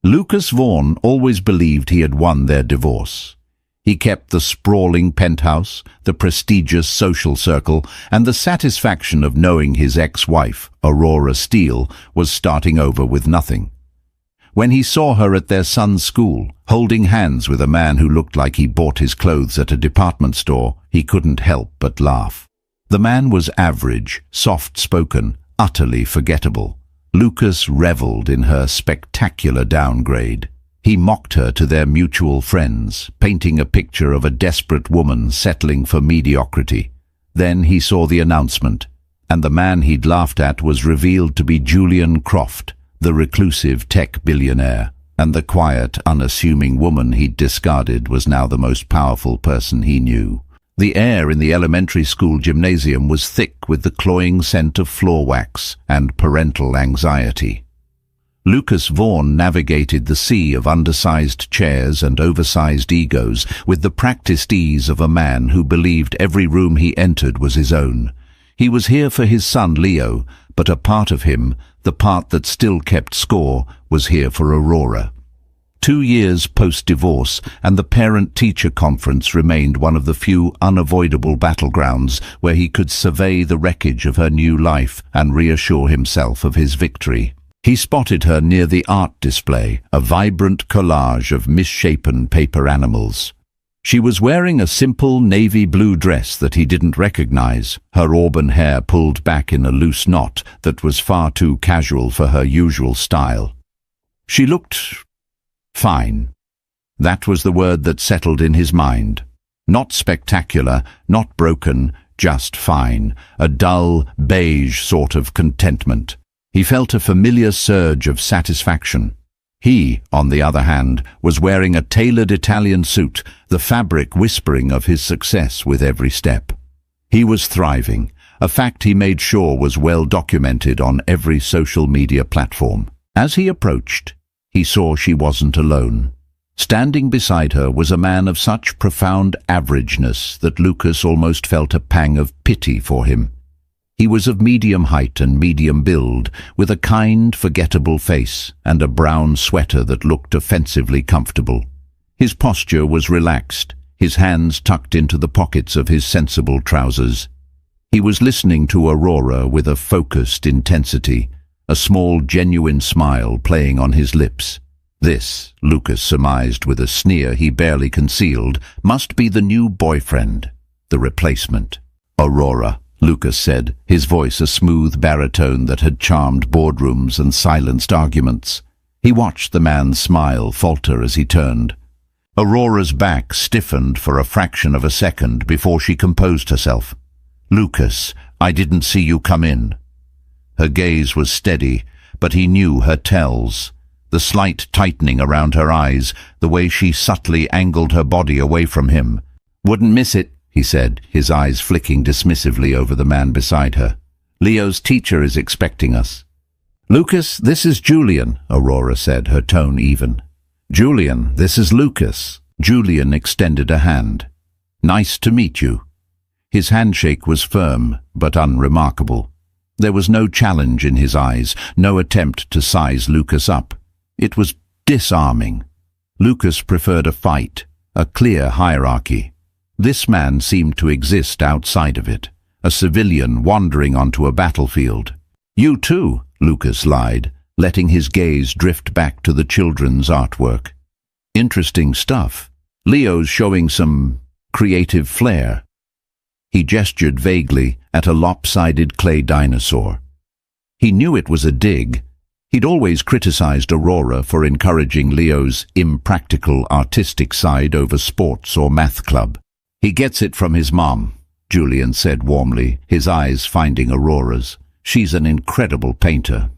Lucas Vaughan always believed he had won their divorce. He kept the sprawling penthouse, the prestigious social circle, and the satisfaction of knowing his ex-wife, Aurora Steele, was starting over with nothing. When he saw her at their son's school, holding hands with a man who looked like he bought his clothes at a department store, he couldn't help but laugh. The man was average, soft-spoken, utterly forgettable. Lucas reveled in her spectacular downgrade. He mocked her to their mutual friends, painting a picture of a desperate woman settling for mediocrity. Then he saw the announcement, and the man he'd laughed at was revealed to be Julian Croft, the reclusive tech billionaire, and the quiet, unassuming woman he'd discarded was now the most powerful person he knew. The air in the elementary school gymnasium was thick with the cloying scent of floor wax and parental anxiety. Lucas Vaughan navigated the sea of undersized chairs and oversized egos with the practiced ease of a man who believed every room he entered was his own. He was here for his son Leo, but a part of him, the part that still kept score, was here for Aurora. 2 years post-divorce, and the parent-teacher conference remained one of the few unavoidable battlegrounds where he could survey the wreckage of her new life and reassure himself of his victory. He spotted her near the art display, a vibrant collage of misshapen paper animals. She was wearing a simple navy blue dress that he didn't recognize, her auburn hair pulled back in a loose knot that was far too casual for her usual style. She looked fine. That was the word that settled in his mind. Not spectacular, not broken, just fine, a dull, beige sort of contentment. He felt a familiar surge of satisfaction. He, on the other hand, was wearing a tailored Italian suit, the fabric whispering of his success with every step. He was thriving, a fact he made sure was well documented on every social media platform. As he approached, he saw she wasn't alone. Standing beside her was a man of such profound averageness that Lucas almost felt a pang of pity for him. He was of medium height and medium build, with a kind, forgettable face and a brown sweater that looked offensively comfortable. His posture was relaxed, his hands tucked into the pockets of his sensible trousers. He was listening to Aurora with a focused intensity, a small, genuine smile playing on his lips. This, Lucas surmised with a sneer he barely concealed, must be the new boyfriend, the replacement. "Aurora," Lucas said, his voice a smooth baritone that had charmed boardrooms and silenced arguments. He watched the man's smile falter as he turned. Aurora's back stiffened for a fraction of a second before she composed herself. "Lucas, I didn't see you come in." Her gaze was steady, but he knew her tells. The slight tightening around her eyes, the way she subtly angled her body away from him. "Wouldn't miss it," he said, his eyes flicking dismissively over the man beside her. "Leo's teacher is expecting us." "Lucas, this is Julian," Aurora said, her tone even. "Julian, this is Lucas." Julian extended a hand. "Nice to meet you." His handshake was firm, but unremarkable. There was no challenge in his eyes, no attempt to size Lucas up. It was disarming. Lucas preferred a fight, a clear hierarchy. This man seemed to exist outside of it, a civilian wandering onto a battlefield. "You too," Lucas lied, letting his gaze drift back to the children's artwork. "Interesting stuff. Leo's showing some creative flair." He gestured vaguely at a lopsided clay dinosaur. He knew it was a dig. He'd always criticized Aurora for encouraging Leo's impractical artistic side over sports or math club. "He gets it from his mom," Julian said warmly, his eyes finding Aurora's. "She's an incredible painter."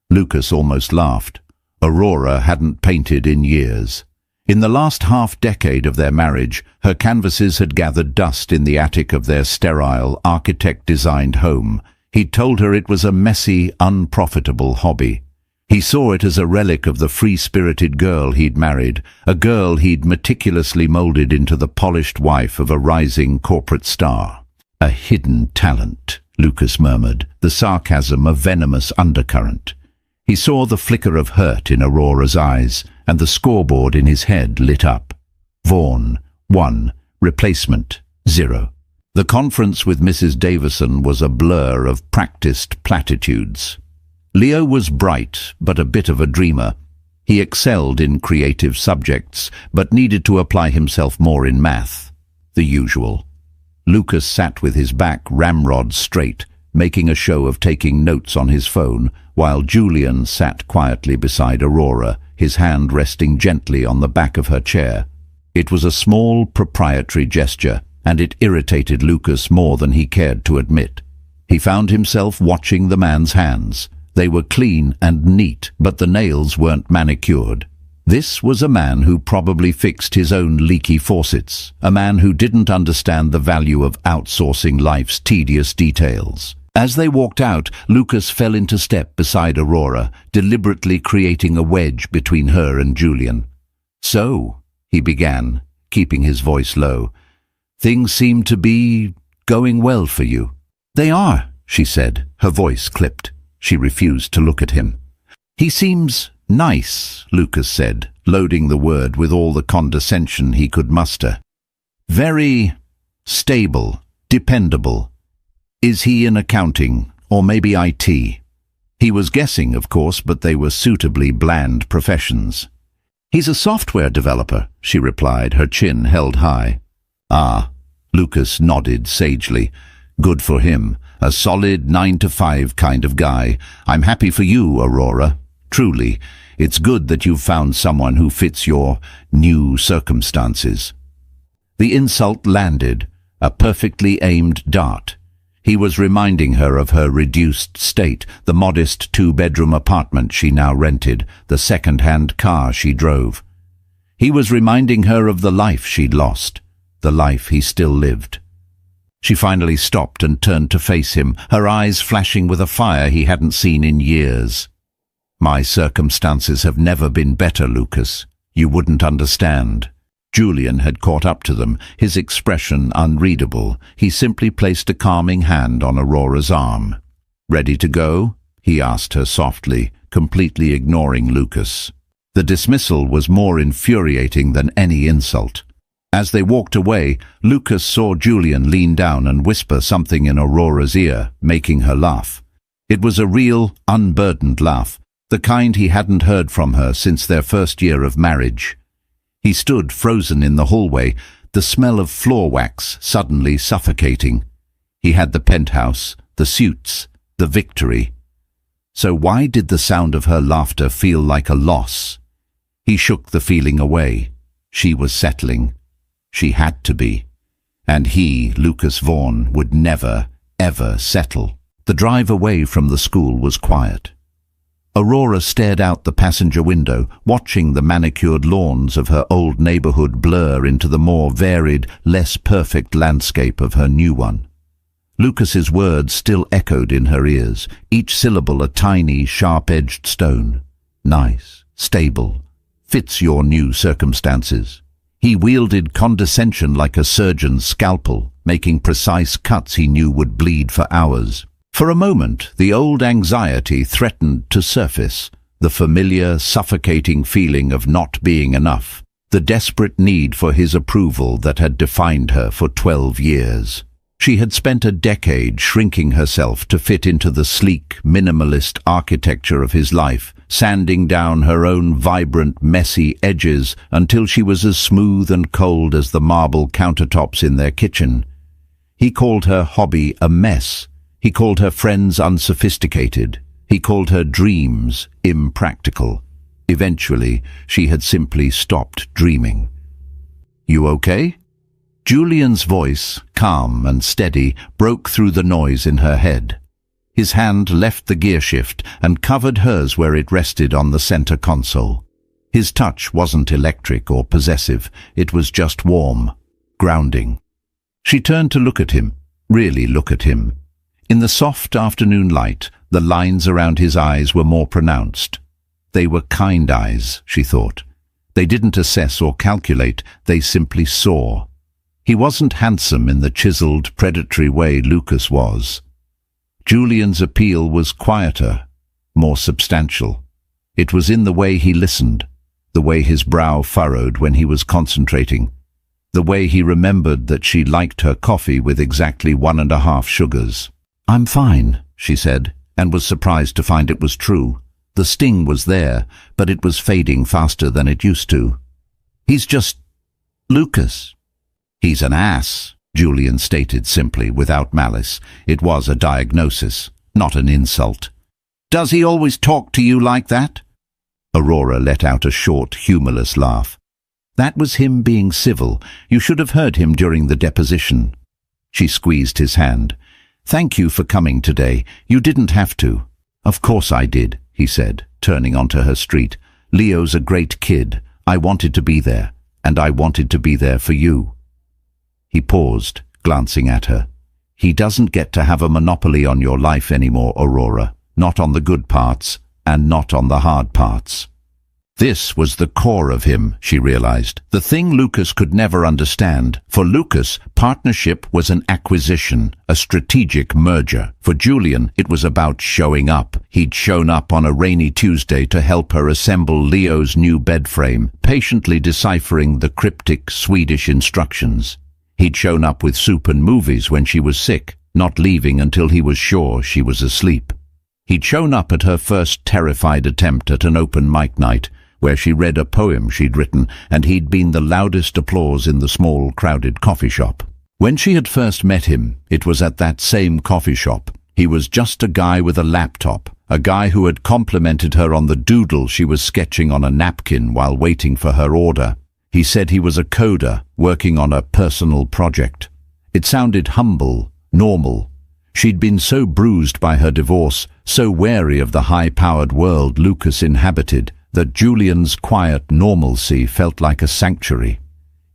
Lucas almost laughed. Aurora hadn't painted in years. In the last half-decade of their marriage, her canvases had gathered dust in the attic of their sterile, architect-designed home. He'd told her it was a messy, unprofitable hobby. He saw it as a relic of the free-spirited girl he'd married, a girl he'd meticulously molded into the polished wife of a rising corporate star. "A hidden talent," Lucas murmured, the sarcasm a venomous undercurrent. He saw the flicker of hurt in Aurora's eyes, and the scoreboard in his head lit up. Vaughan, 1. Replacement, 0. The conference with Mrs. Davison was a blur of practiced platitudes. Leo was bright, but a bit of a dreamer. He excelled in creative subjects, but needed to apply himself more in math. The usual. Lucas sat with his back ramrod straight, making a show of taking notes on his phone, while Julian sat quietly beside Aurora, his hand resting gently on the back of her chair. It was a small, proprietary gesture, and it irritated Lucas more than he cared to admit. He found himself watching the man's hands. They were clean and neat, but the nails weren't manicured. This was a man who probably fixed his own leaky faucets, a man who didn't understand the value of outsourcing life's tedious details. As they walked out, Lucas fell into step beside Aurora, deliberately creating a wedge between her and Julian. "So," he began, keeping his voice low, "things seem to be going well for you." "They are," she said, her voice clipped. She refused to look at him. "He seems nice," Lucas said, loading the word with all the condescension he could muster. "Very stable, dependable. Is he in accounting, or maybe IT?" He was guessing, of course, but they were suitably bland professions. "He's a software developer," she replied, her chin held high. "Ah," Lucas nodded sagely. "Good for him. A solid 9 to 5 kind of guy. I'm happy for you, Aurora. Truly, it's good that you've found someone who fits your new circumstances." The insult landed, a perfectly aimed dart. He was reminding her of her reduced state, the modest 2-bedroom apartment she now rented, the second-hand car she drove. He was reminding her of the life she'd lost, the life he still lived. She finally stopped and turned to face him, her eyes flashing with a fire he hadn't seen in years. "My circumstances have never been better, Lucas. You wouldn't understand." Julian had caught up to them, his expression unreadable. He simply placed a calming hand on Aurora's arm. "Ready to go?" he asked her softly, completely ignoring Lucas. The dismissal was more infuriating than any insult. As they walked away, Lucas saw Julian lean down and whisper something in Aurora's ear, making her laugh. It was a real, unburdened laugh, the kind he hadn't heard from her since their first year of marriage. He stood frozen in the hallway, the smell of floor wax suddenly suffocating. He had the penthouse, the suits, the victory. So why did the sound of her laughter feel like a loss? He shook the feeling away. She was settling. She had to be. And he, Lucas Vaughan, would never, ever settle. The drive away from the school was quiet. Aurora stared out the passenger window, watching the manicured lawns of her old neighborhood blur into the more varied, less perfect landscape of her new one. Lucas's words still echoed in her ears, each syllable a tiny, sharp-edged stone. Nice, stable, fits your new circumstances. He wielded condescension like a surgeon's scalpel, making precise cuts he knew would bleed for hours. For a moment, the old anxiety threatened to surface, the familiar, suffocating feeling of not being enough, the desperate need for his approval that had defined her for 12 years. She had spent a decade shrinking herself to fit into the sleek, minimalist architecture of his life, sanding down her own vibrant, messy edges until she was as smooth and cold as the marble countertops in their kitchen. He called her hobby a mess. He called her friends unsophisticated. He called her dreams impractical. Eventually, she had simply stopped dreaming. "You okay?" Julian's voice, calm and steady, broke through the noise in her head. His hand left the gear shift and covered hers where it rested on the center console. His touch wasn't electric or possessive. It was just warm, grounding. She turned to look at him, really look at him. In the soft afternoon light, the lines around his eyes were more pronounced. They were kind eyes, she thought. They didn't assess or calculate, they simply saw. He wasn't handsome in the chiseled, predatory way Lucas was. Julian's appeal was quieter, more substantial. It was in the way he listened, the way his brow furrowed when he was concentrating, the way he remembered that she liked her coffee with exactly 1.5 sugars. "I'm fine," she said, and was surprised to find it was true. The sting was there, but it was fading faster than it used to. "He's just Lucas." "He's an ass," Julian stated simply, without malice. It was a diagnosis, not an insult. "Does he always talk to you like that?" Aurora let out a short, humorless laugh. "That was him being civil. You should have heard him during the deposition." She squeezed his hand. "Thank you for coming today. You didn't have to." "Of course I did," he said, turning onto her street. "Leo's a great kid. I wanted to be there, and I wanted to be there for you." He paused, glancing at her. "He doesn't get to have a monopoly on your life anymore, Aurora. Not on the good parts, and not on the hard parts." This was the core of him, she realized, the thing Lucas could never understand. For Lucas, partnership was an acquisition, a strategic merger. For Julian, it was about showing up. He'd shown up on a rainy Tuesday to help her assemble Leo's new bed frame, patiently deciphering the cryptic Swedish instructions. He'd shown up with soup and movies when she was sick, not leaving until he was sure she was asleep. He'd shown up at her first terrified attempt at an open mic night, where she read a poem she'd written, and he'd been the loudest applause in the small, crowded coffee shop. When she had first met him, it was at that same coffee shop. He was just a guy with a laptop, a guy who had complimented her on the doodle she was sketching on a napkin while waiting for her order. He said he was a coder, working on a personal project. It sounded humble, normal. She'd been so bruised by her divorce, so wary of the high-powered world Lucas inhabited, that Julian's quiet normalcy felt like a sanctuary.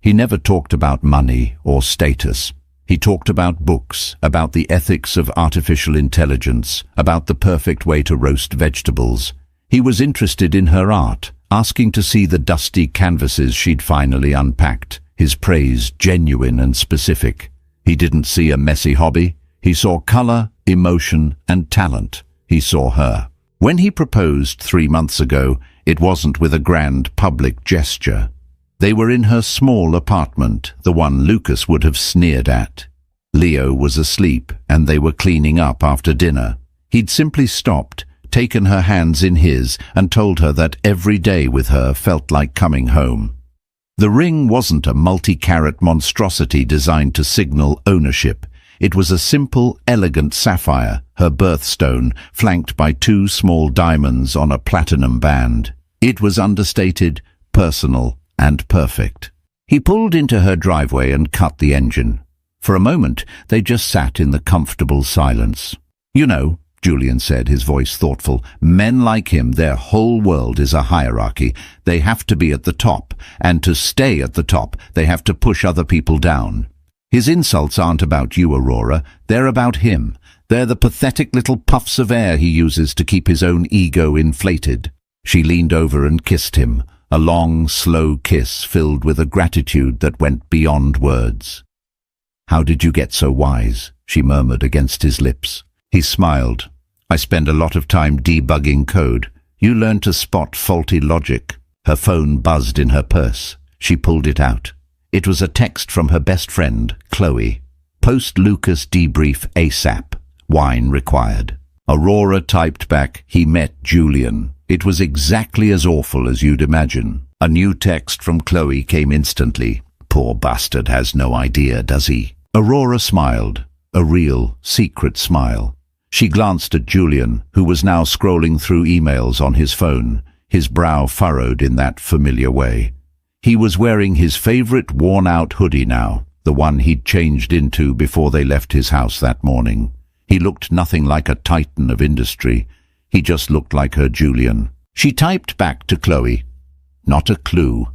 He never talked about money or status. He talked about books, about the ethics of artificial intelligence, about the perfect way to roast vegetables. He was interested in her art, asking to see the dusty canvases she'd finally unpacked, his praise genuine and specific. He didn't see a messy hobby. He saw color, emotion, and talent. He saw her. When he proposed 3 months ago, it wasn't with a grand public gesture. They were in her small apartment, the one Lucas would have sneered at. Leo was asleep, and they were cleaning up after dinner. He'd simply stopped, taken her hands in his, and told her that every day with her felt like coming home. The ring wasn't a multi-carat monstrosity designed to signal ownership. It was a simple, elegant sapphire, her birthstone, flanked by 2 small diamonds on a platinum band. It was understated, personal, and perfect. He pulled into her driveway and cut the engine. For a moment, they just sat in the comfortable silence. "You know," Julian said, his voice thoughtful, "men like him, their whole world is a hierarchy. They have to be at the top, and to stay at the top, they have to push other people down. His insults aren't about you, Aurora. They're about him. They're the pathetic little puffs of air he uses to keep his own ego inflated." She leaned over and kissed him, a long, slow kiss filled with a gratitude that went beyond words. "How did you get so wise?" she murmured against his lips. He smiled. "I spend a lot of time debugging code. You learn to spot faulty logic." Her phone buzzed in her purse. She pulled it out. It was a text from her best friend, Chloe. "Post-Lucas debrief ASAP. Wine required." Aurora typed back, "He met Julian. It was exactly as awful as you'd imagine." A new text from Chloe came instantly. "Poor bastard has no idea, does he?" Aurora smiled, a real, secret smile. She glanced at Julian, who was now scrolling through emails on his phone, his brow furrowed in that familiar way. He was wearing his favorite worn-out hoodie now, the one he'd changed into before they left his house that morning. He looked nothing like a titan of industry. He just looked like her Julian. She typed back to Chloe, "Not a clue,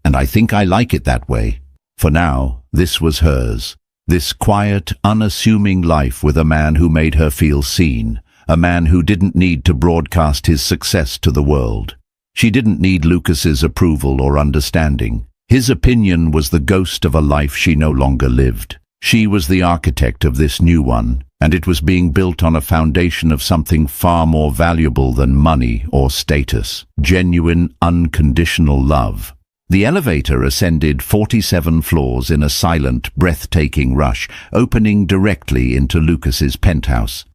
and I think I like it that way." For now, this was hers. This quiet, unassuming life with a man who made her feel seen, a man who didn't need to broadcast his success to the world. She didn't need Lucas's approval or understanding. His opinion was the ghost of a life she no longer lived. She was the architect of this new one, and it was being built on a foundation of something far more valuable than money or status: genuine, unconditional love. The elevator ascended 47 floors in a silent, breathtaking rush, opening directly into Lucas's penthouse.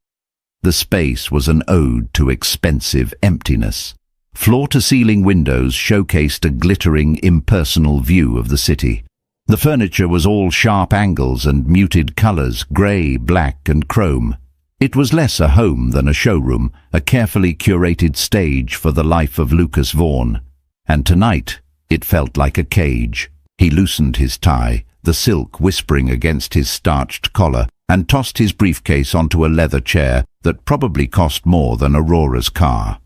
The space was an ode to expensive emptiness. Floor-to-ceiling windows showcased a glittering, impersonal view of the city. The furniture was all sharp angles and muted colors, grey, black and chrome. It was less a home than a showroom, a carefully curated stage for the life of Lucas Vaughan. And tonight, it felt like a cage. He loosened his tie, the silk whispering against his starched collar, and tossed his briefcase onto a leather chair that probably cost more than Aurora's car.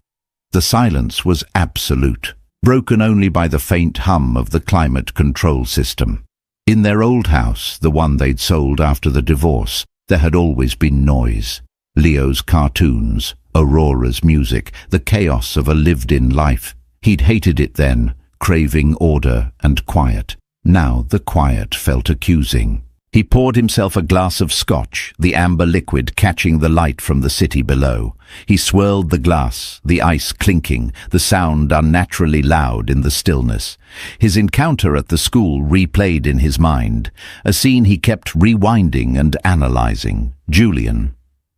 The silence was absolute, broken only by the faint hum of the climate control system. In their old house, the one they'd sold after the divorce, there had always been noise. Leo's cartoons, Aurora's music, the chaos of a lived-in life. He'd hated it then, craving order and quiet. Now the quiet felt accusing. He poured himself a glass of scotch, the amber liquid catching the light from the city below. He swirled the glass, the ice clinking, the sound unnaturally loud in the stillness. His encounter at the school replayed in his mind, a scene he kept rewinding and analyzing. Julian.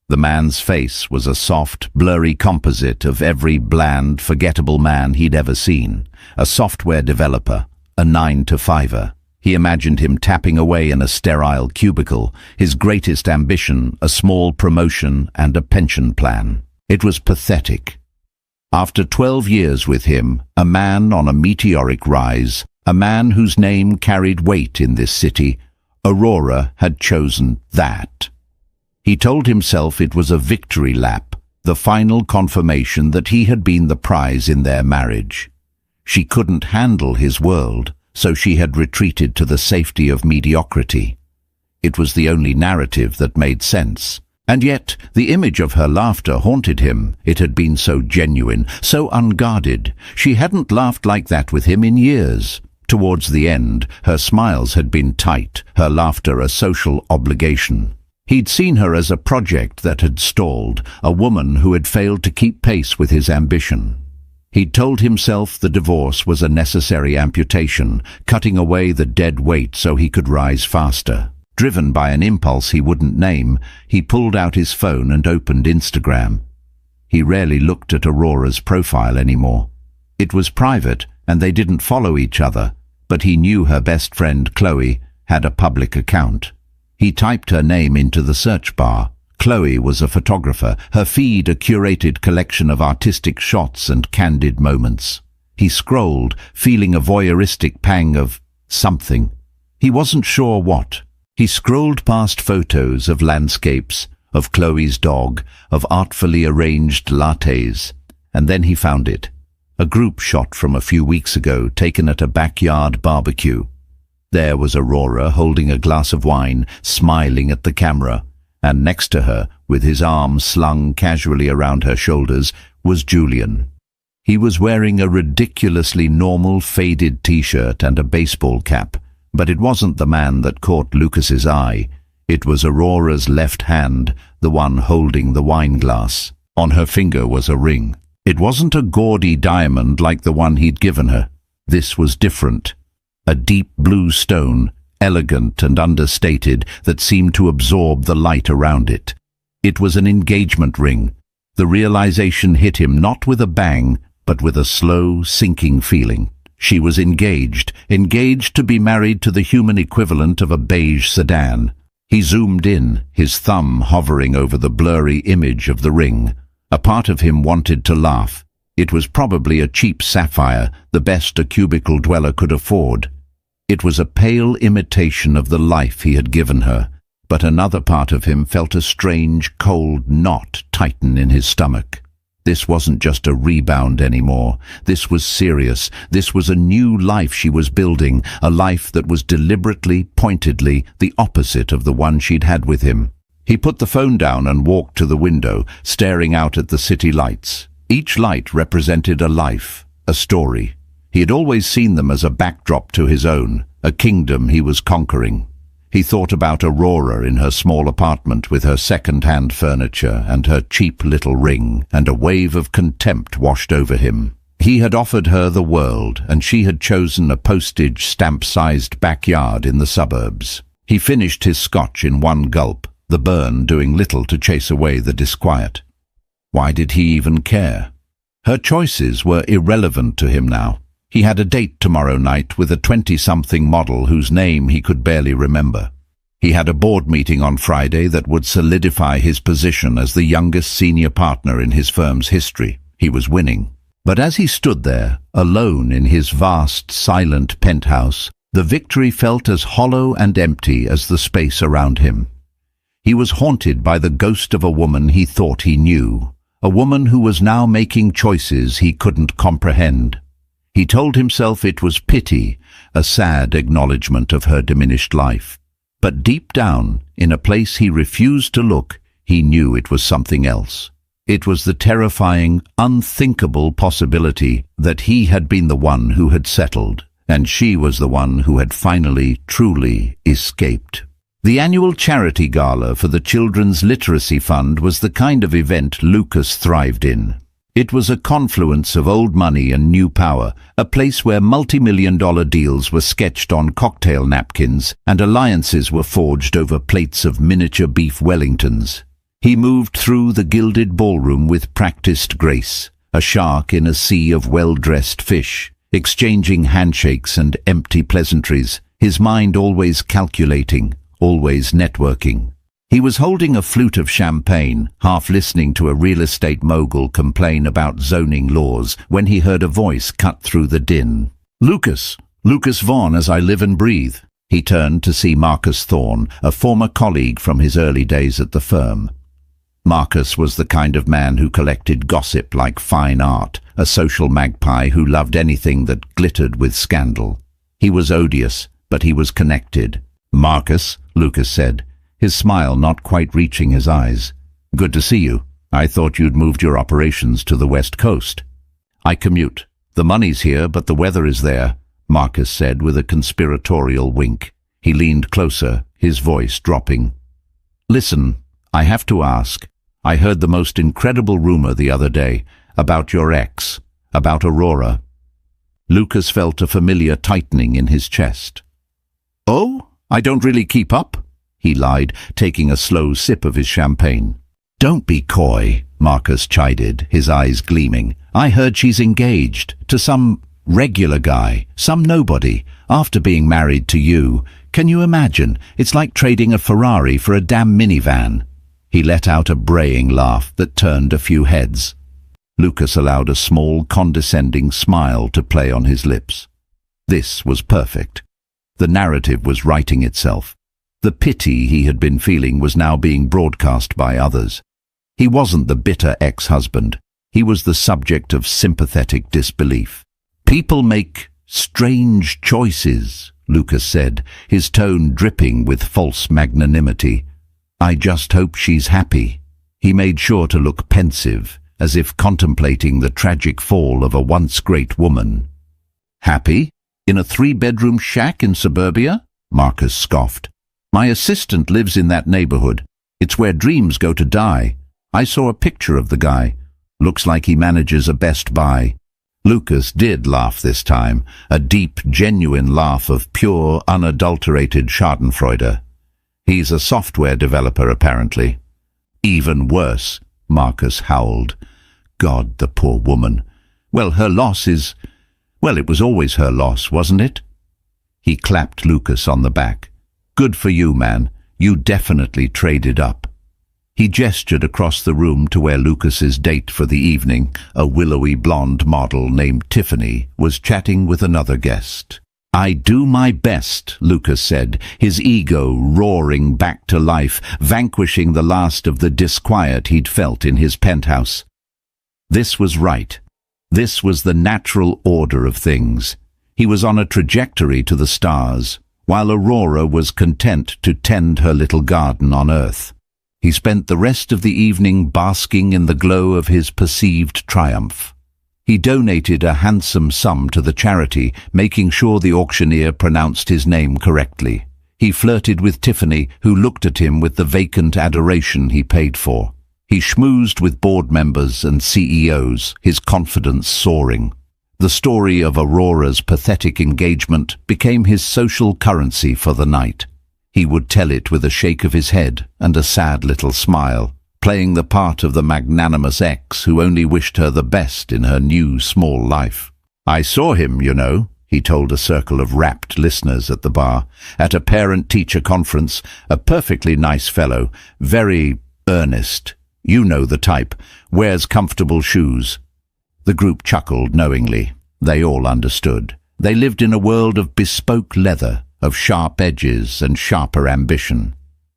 The man's face was a soft, blurry composite of every bland, forgettable man he'd ever seen. A software developer, a 9-to-5er. He imagined him tapping away in a sterile cubicle, his greatest ambition a small promotion and a pension plan. It was pathetic. After 12 years with him, a man on a meteoric rise, a man whose name carried weight in this city, Aurora had chosen that. He told himself it was a victory lap, the final confirmation that he had been the prize in their marriage. She couldn't handle his world, so she had retreated to the safety of mediocrity. It was the only narrative that made sense. And yet, the image of her laughter haunted him. It had been so genuine, so unguarded. She hadn't laughed like that with him in years. Towards the end, her smiles had been tight, her laughter a social obligation. He'd seen her as a project that had stalled, a woman who had failed to keep pace with his ambition. He'd told himself the divorce was a necessary amputation, cutting away the dead weight so he could rise faster. Driven by an impulse he wouldn't name, he pulled out his phone and opened Instagram. He rarely looked at Aurora's profile anymore. It was private, and they didn't follow each other, but he knew her best friend Chloe had a public account. He typed her name into the search bar. Chloe was a photographer, her feed a curated collection of artistic shots and candid moments. He scrolled, feeling a voyeuristic pang of something. He wasn't sure what. He scrolled past photos of landscapes, of Chloe's dog, of artfully arranged lattes, and then he found it. A group shot from a few weeks ago, taken at a backyard barbecue. There was Aurora holding a glass of wine, smiling at the camera, and next to her, with his arms slung casually around her shoulders, was Julian. He was wearing a ridiculously normal faded t-shirt and a baseball cap, but it wasn't the man that caught Lucas's eye. It was Aurora's left hand, the one holding the wine glass. On her finger was a ring. It wasn't a gaudy diamond like the one he'd given her. This was different. A deep blue stone, elegant and understated, that seemed to absorb the light around it. It was an engagement ring. The realization hit him not with a bang, but with a slow, sinking feeling. She was engaged to be married to the human equivalent of a beige sedan. He zoomed in, his thumb hovering over the blurry image of the ring. A part of him wanted to laugh. It was probably a cheap sapphire, the best a cubicle dweller could afford. It was a pale imitation of the life he had given her, but another part of him felt a strange, cold knot tighten in his stomach. This wasn't just a rebound anymore. This was serious. This was a new life she was building, a life that was deliberately, pointedly, the opposite of the one she'd had with him. He put the phone down and walked to the window, staring out at the city lights. Each light represented a life, a story. He had always seen them as a backdrop to his own, a kingdom he was conquering. He thought about Aurora in her small apartment with her second-hand furniture and her cheap little ring, and a wave of contempt washed over him. He had offered her the world, and she had chosen a postage stamp-sized backyard in the suburbs. He finished his scotch in one gulp, the burn doing little to chase away the disquiet. Why did he even care? Her choices were irrelevant to him now. He had a date tomorrow night with a 20-something model whose name he could barely remember. He had a board meeting on Friday that would solidify his position as the youngest senior partner in his firm's history. He was winning. But as he stood there, alone in his vast, silent penthouse, the victory felt as hollow and empty as the space around him. He was haunted by the ghost of a woman he thought he knew, a woman who was now making choices he couldn't comprehend. He told himself it was pity, a sad acknowledgement of her diminished life. But deep down, in a place he refused to look, he knew it was something else. It was the terrifying, unthinkable possibility that he had been the one who had settled, and she was the one who had finally, truly escaped. The annual charity gala for the Children's Literacy Fund was the kind of event Lucas thrived in. It was a confluence of old money and new power, a place where multi-million-dollar deals were sketched on cocktail napkins and alliances were forged over plates of miniature beef Wellingtons. He moved through the gilded ballroom with practiced grace, a shark in a sea of well-dressed fish, exchanging handshakes and empty pleasantries, his mind always calculating, always networking. He was holding a flute of champagne, half listening to a real estate mogul complain about zoning laws, when he heard a voice cut through the din. Lucas Vaughn, as I live and breathe." He turned to see Marcus Thorne, a former colleague from his early days at the firm. Marcus was the kind of man who collected gossip like fine art, a social magpie who loved anything that glittered with scandal. He was odious, but he was connected. "Marcus," Lucas said, his smile not quite reaching his eyes. "Good to see you. I thought you'd moved your operations to the West Coast." "I commute. The money's here, but the weather is there," Marcus said with a conspiratorial wink. He leaned closer, his voice dropping. "Listen, I have to ask. I heard the most incredible rumor the other day, about your ex, about Aurora." Lucas felt a familiar tightening in his chest. "Oh, I don't really keep up," he lied, taking a slow sip of his champagne. "Don't be coy," Marcus chided, his eyes gleaming. "I heard she's engaged to some regular guy, some nobody, after being married to you. Can you imagine? It's like trading a Ferrari for a damn minivan." He let out a braying laugh that turned a few heads. Lucas allowed a small, condescending smile to play on his lips. This was perfect. The narrative was writing itself. The pity he had been feeling was now being broadcast by others. He wasn't the bitter ex-husband. He was the subject of sympathetic disbelief. "People make strange choices," Lucas said, his tone dripping with false magnanimity. "I just hope she's happy." He made sure to look pensive, as if contemplating the tragic fall of a once great woman. "Happy? In a 3-bedroom shack in suburbia?" Marcus scoffed. "My assistant lives in that neighborhood. It's where dreams go to die. I saw a picture of the guy. Looks like he manages a Best Buy." Lucas did laugh this time, a deep, genuine laugh of pure, unadulterated schadenfreude. "He's a software developer, apparently." "Even worse," Marcus howled. "God, the poor woman. Well, her loss is... Well, it was always her loss, wasn't it?" He clapped Lucas on the back. "Good for you, man. You definitely traded up." He gestured across the room to where Lucas's date for the evening, a willowy blonde model named Tiffany, was chatting with another guest. "I do my best," Lucas said, his ego roaring back to life, vanquishing the last of the disquiet he'd felt in his penthouse. This was right. This was the natural order of things. He was on a trajectory to the stars, while Aurora was content to tend her little garden on Earth. He spent the rest of the evening basking in the glow of his perceived triumph. He donated a handsome sum to the charity, making sure the auctioneer pronounced his name correctly. He flirted with Tiffany, who looked at him with the vacant adoration he paid for. He schmoozed with board members and CEOs, his confidence soaring. The story of Aurora's pathetic engagement became his social currency for the night. He would tell it with a shake of his head and a sad little smile, playing the part of the magnanimous ex who only wished her the best in her new small life. "I saw him, you know," he told a circle of rapt listeners at the bar, "at a parent-teacher conference, a perfectly nice fellow, very earnest. You know the type, wears comfortable shoes." The group chuckled knowingly. They all understood. They lived in a world of bespoke leather, of sharp edges and sharper ambition.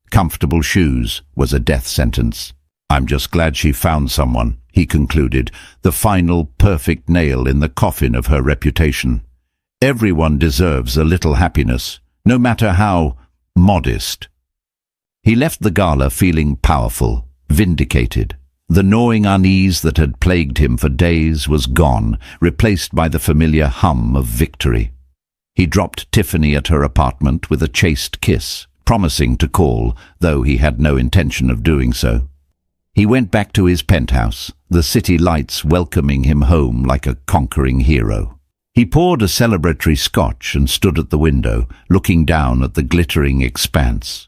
Comfortable shoes was a death sentence. "I'm just glad she found someone," he concluded, the final perfect nail in the coffin of her reputation. "Everyone deserves a little happiness, no matter how modest." He left the gala feeling powerful, vindicated. The gnawing unease that had plagued him for days was gone, replaced by the familiar hum of victory. He dropped Tiffany at her apartment with a chaste kiss, promising to call, though he had no intention of doing so. He went back to his penthouse, the city lights welcoming him home like a conquering hero. He poured a celebratory scotch and stood at the window, looking down at the glittering expanse.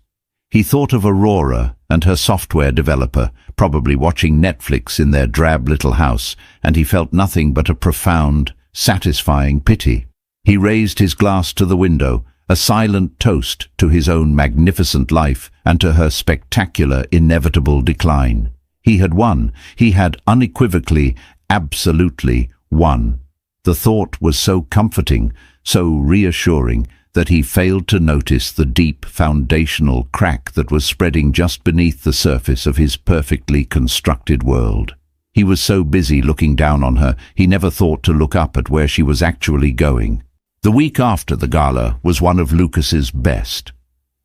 He thought of Aurora and her software developer, probably watching Netflix in their drab little house, and he felt nothing but a profound, satisfying pity. He raised his glass to the window, a silent toast to his own magnificent life and to her spectacular, inevitable decline. He had won. He had unequivocally, absolutely won. The thought was so comforting, so reassuring, that he failed to notice the deep foundational crack that was spreading just beneath the surface of his perfectly constructed world. He was so busy looking down on her, he never thought to look up at where she was actually going. The week after the gala was one of Lucas's best.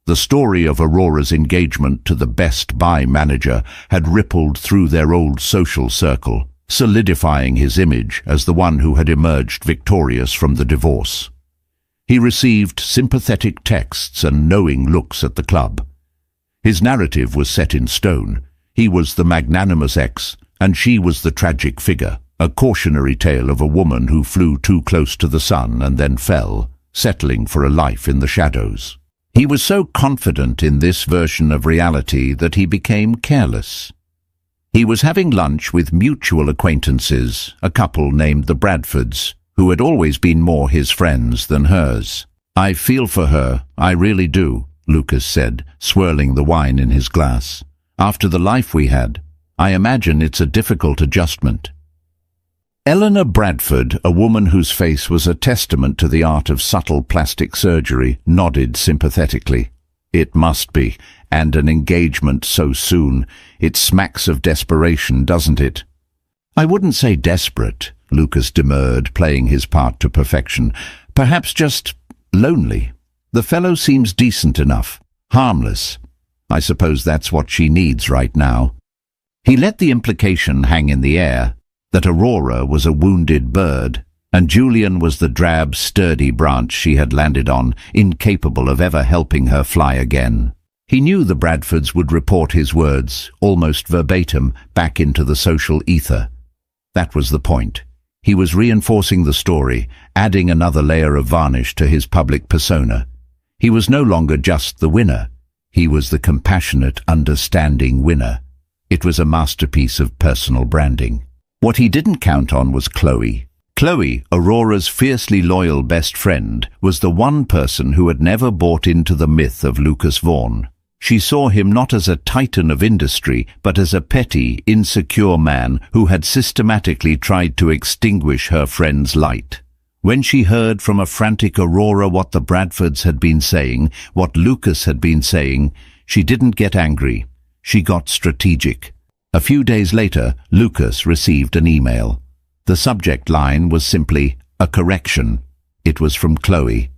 The story of Aurora's engagement to the Best Buy manager had rippled through their old social circle, solidifying his image as the one who had emerged victorious from the divorce. He received sympathetic texts and knowing looks at the club. His narrative was set in stone. He was the magnanimous ex, and she was the tragic figure, a cautionary tale of a woman who flew too close to the sun and then fell, settling for a life in the shadows. He was so confident in this version of reality that he became careless. He was having lunch with mutual acquaintances, a couple named the Bradfords, who had always been more his friends than hers. "I feel for her, I really do," Lucas said, swirling the wine in his glass. "After the life we had, I imagine it's a difficult adjustment." Eleanor Bradford, a woman whose face was a testament to the art of subtle plastic surgery, nodded sympathetically. "It must be, and an engagement so soon. It smacks of desperation, doesn't it?" "I wouldn't say desperate," Lucas demurred, playing his part to perfection. "Perhaps just lonely. The fellow seems decent enough, harmless. I suppose that's what she needs right now." He let the implication hang in the air that Aurora was a wounded bird, and Julian was the drab, sturdy branch she had landed on, incapable of ever helping her fly again. He knew the Bradfords would report his words, almost verbatim, back into the social ether. That was the point. He was reinforcing the story, adding another layer of varnish to his public persona. He was no longer just the winner. He was the compassionate, understanding winner. It was a masterpiece of personal branding. What he didn't count on was Chloe. Chloe, Aurora's fiercely loyal best friend, was the one person who had never bought into the myth of Lucas Vaughn. She saw him not as a titan of industry, but as a petty, insecure man who had systematically tried to extinguish her friend's light. When she heard from a frantic Aurora what the Bradfords had been saying, what Lucas had been saying, she didn't get angry. She got strategic. A few days later, Lucas received an email. The subject line was simply, "A correction." It was from Chloe.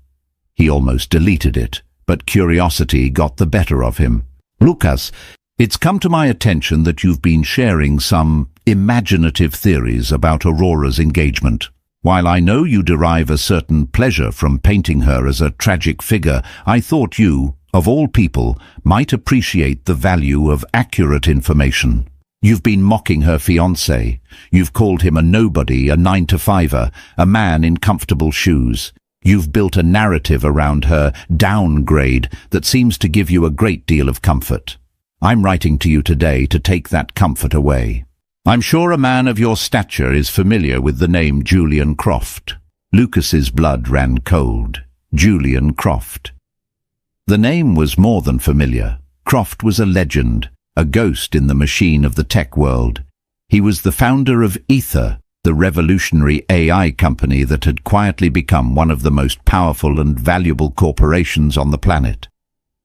He almost deleted it, but curiosity got the better of him. "Lucas, it's come to my attention that you've been sharing some imaginative theories about Aurora's engagement. While I know you derive a certain pleasure from painting her as a tragic figure, I thought you, of all people, might appreciate the value of accurate information. You've been mocking her fiancé. You've called him a nobody, a 9-to-5er, a man in comfortable shoes. You've built a narrative around her downgrade that seems to give you a great deal of comfort. I'm writing to you today to take that comfort away. I'm sure a man of your stature is familiar with the name Julian Croft. Lucas's blood ran cold. Julian Croft. The name was more than familiar. Croft was a legend, a ghost in the machine of the tech world. He was the founder of Ether, the revolutionary AI company that had quietly become one of the most powerful and valuable corporations on the planet.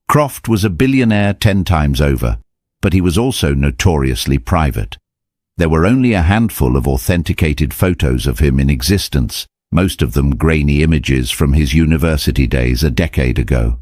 Croft was a billionaire 10 times over, but he was also notoriously private. There were only a handful of authenticated photos of him in existence, most of them grainy images from his university days a decade ago.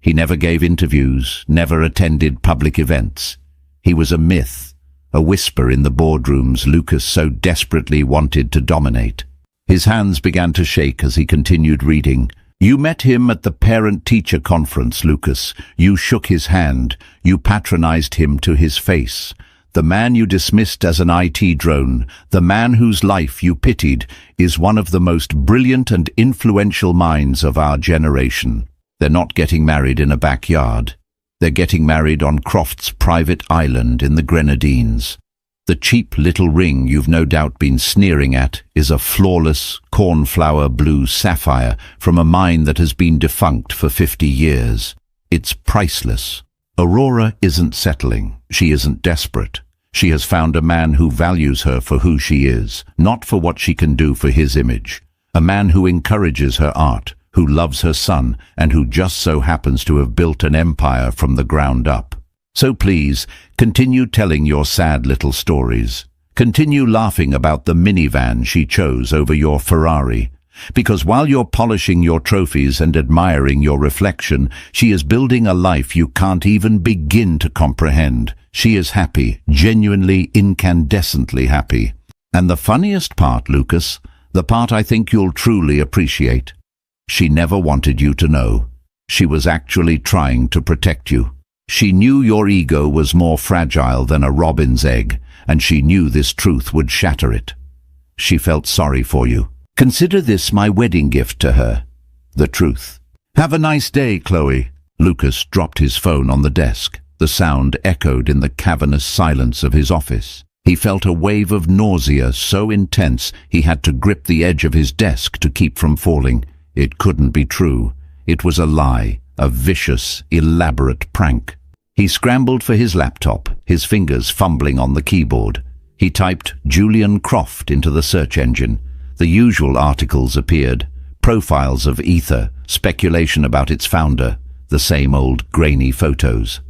He never gave interviews, never attended public events. He was a myth, a whisper in the boardrooms Lucas so desperately wanted to dominate. His hands began to shake as he continued reading. You met him at the parent-teacher conference, Lucas. You shook his hand. You patronized him to his face. The man you dismissed as an IT drone, the man whose life you pitied, is one of the most brilliant and influential minds of our generation. They're not getting married in a backyard. They're getting married on Croft's private island in the Grenadines. The cheap little ring you've no doubt been sneering at is a flawless, cornflower blue sapphire from a mine that has been defunct for 50 years. It's priceless. Aurora isn't settling. She isn't desperate. She has found a man who values her for who she is, not for what she can do for his image. A man who encourages her art, who loves her son, and who just so happens to have built an empire from the ground up. So please, continue telling your sad little stories. Continue laughing about the minivan she chose over your Ferrari. Because while you're polishing your trophies and admiring your reflection, she is building a life you can't even begin to comprehend. She is happy, genuinely, incandescently happy. And the funniest part, Lucas, the part I think you'll truly appreciate, she never wanted you to know. She was actually trying to protect you. She knew your ego was more fragile than a robin's egg, and she knew this truth would shatter it. She felt sorry for you. Consider this my wedding gift to her. The truth. Have a nice day, Chloe. Lucas dropped his phone on the desk. The sound echoed in the cavernous silence of his office. He felt a wave of nausea so intense he had to grip the edge of his desk to keep from falling. It couldn't be true. It was a lie, a vicious, elaborate prank. He scrambled for his laptop, his fingers fumbling on the keyboard. He typed Julian Croft into the search engine. The usual articles appeared. Profiles of Ether, speculation about its founder, the same old grainy photos.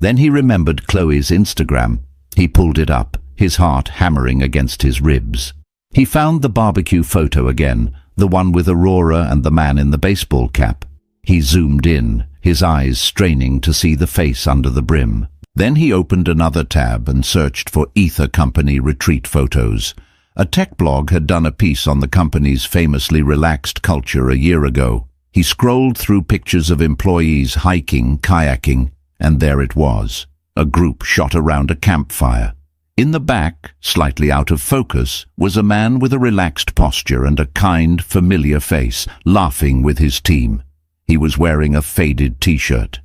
Then he remembered Chloe's Instagram. He pulled it up, his heart hammering against his ribs. He found the barbecue photo again, the one with Aurora and the man in the baseball cap. He zoomed in, his eyes straining to see the face under the brim. Then he opened another tab and searched for Ether Company retreat photos. A tech blog had done a piece on the company's famously relaxed culture a year ago. He scrolled through pictures of employees hiking, kayaking, and there it was, a group shot around a campfire. In the back, slightly out of focus, was a man with a relaxed posture and a kind, familiar face, laughing with his team. He was wearing a faded t-shirt.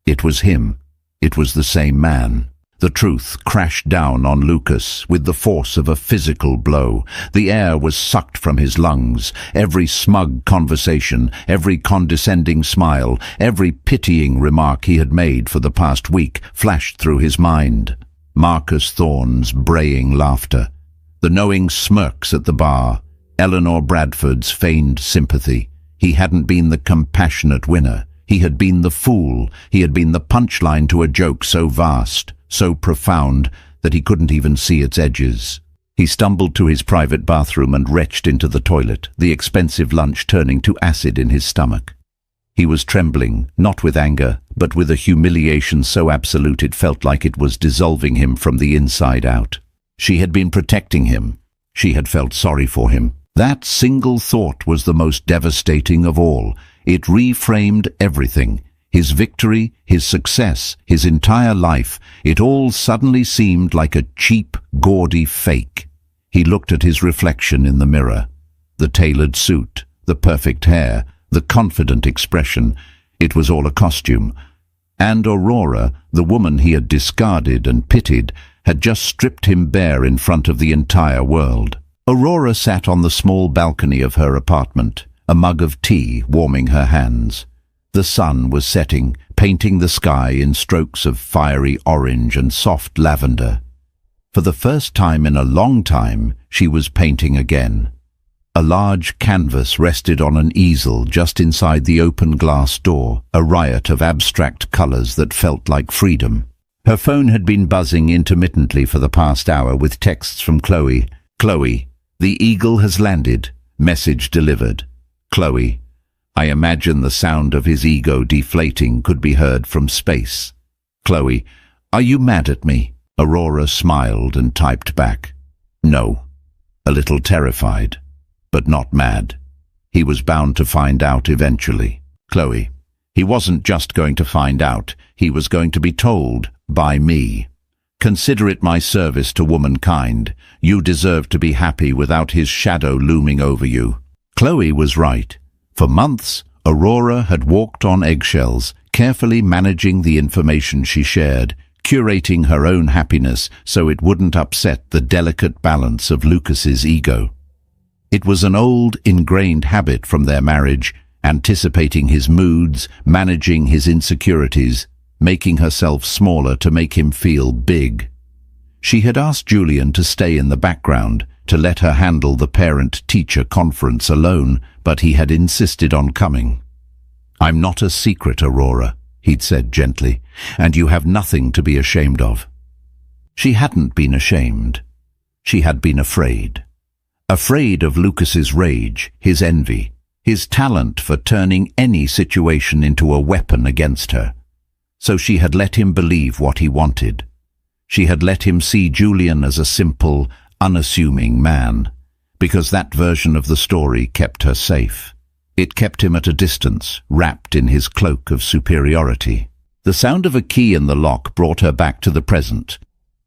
It was him. It was the same man. The truth crashed down on Lucas with the force of a physical blow. The air was sucked from his lungs. Every smug conversation, every condescending smile, every pitying remark he had made for the past week flashed through his mind. Marcus Thorne's braying laughter, the knowing smirks at the bar, Eleanor Bradford's feigned sympathy. He hadn't been the compassionate winner. He had been the fool. He had been the punchline to a joke so vast, so profound, that he couldn't even see its edges. He stumbled to his private bathroom and retched into the toilet, the expensive lunch turning to acid in his stomach. He was trembling, not with anger, but with a humiliation so absolute it felt like it was dissolving him from the inside out. She had been protecting him. She had felt sorry for him. That single thought was the most devastating of all. It reframed everything. His victory, his success, his entire life, it all suddenly seemed like a cheap, gaudy fake. He looked at his reflection in the mirror. The tailored suit, the perfect hair, the confident expression. It was all a costume. And Aurora, the woman he had discarded and pitied, had just stripped him bare in front of the entire world. Aurora sat on the small balcony of her apartment, a mug of tea warming her hands. The sun was setting, painting the sky in strokes of fiery orange and soft lavender. For the first time in a long time, she was painting again. A large canvas rested on an easel just inside the open glass door, a riot of abstract colors that felt like freedom. Her phone had been buzzing intermittently for the past hour with texts from Chloe. Chloe, the eagle has landed. Message delivered. Chloe, I imagine the sound of his ego deflating could be heard from space. Chloe, are you mad at me? Aurora smiled and typed back. No. A little terrified, but not mad. He was bound to find out eventually. Chloe, he wasn't just going to find out, he was going to be told by me. Consider it my service to womankind. You deserve to be happy without his shadow looming over you. Chloe was right. For months, Aurora had walked on eggshells, carefully managing the information she shared, curating her own happiness so it wouldn't upset the delicate balance of Lucas's ego. It was an old, ingrained habit from their marriage, anticipating his moods, managing his insecurities, making herself smaller to make him feel big. She had asked Julian to stay in the background, to let her handle the parent-teacher conference alone, but he had insisted on coming. I'm not a secret, Aurora, he'd said gently, and you have nothing to be ashamed of. She hadn't been ashamed. She had been afraid. Afraid of Lucas's rage, his envy, his talent for turning any situation into a weapon against her. So she had let him believe what he wanted. She had let him see Julian as a simple, unassuming man, because that version of the story kept her safe. It kept him at a distance, wrapped in his cloak of superiority. The sound of a key in the lock brought her back to the present.